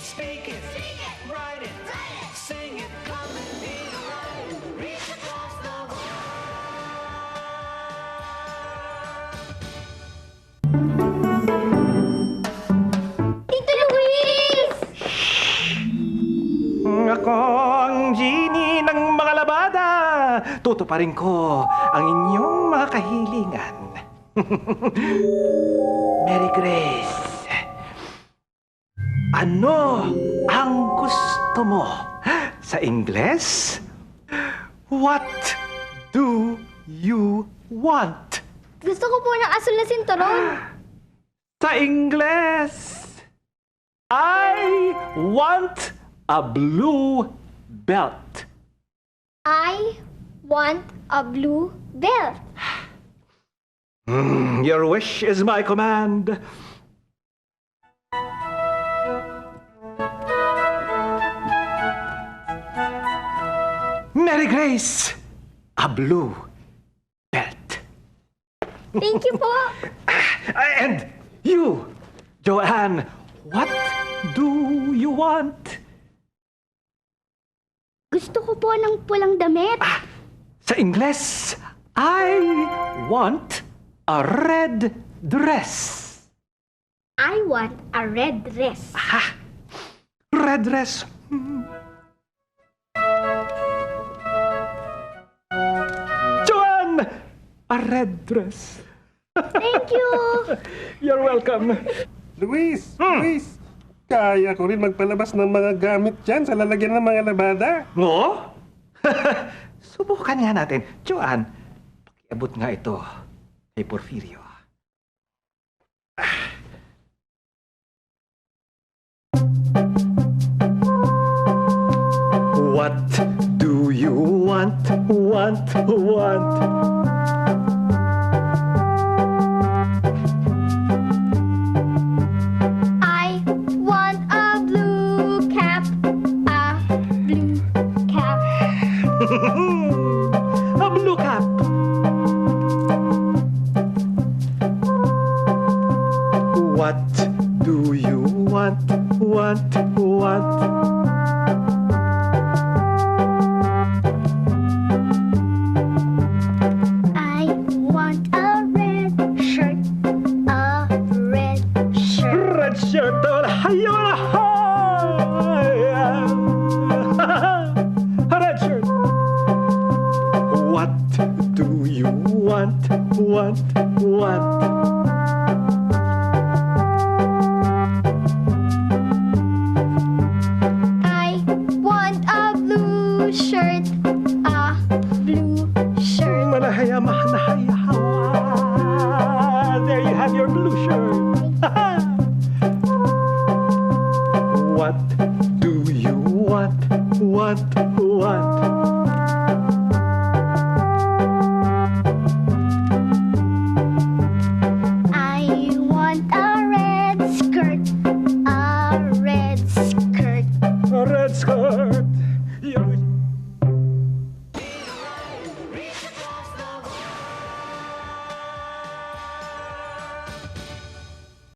Speak it. Write it. Sing it. Come and be right. Reach across the Tito Luis! Ako ang genie ng mga labada. Tutuparin ko ang inyong mga kahilingan. Mary Grace, ano ang gusto mo? Sa Ingles? What do you want? Gusto ko po ng asul na sinturon. Sa Ingles, I want a blue belt. I want a blue belt. Your wish is my command. Mary Grace, a blue belt. Thank you po. And you, Joanne, what do you want? Gusto ko po ng pulang damit. Sa Ingles, I want a red dress. I want a red dress. Red dress. Joanne, a red dress. Thank you. You're welcome. Luis! Luis! Kaya ko rin magpalabas ng mga gamit dyan sa lalagyan ng mga labada. Ngo? Subukan nga natin. Joanne, pakiabot nga ito kay Porfirio. What do you want? I want a blue cap. A blue cap. A blue cap. What do you want? I want a red shirt. A red shirt. Red shirt. A red shirt. What do you want? I want a blue shirt. A blue shirt. Manahaya, mahanahaya. There you have your blue shirt.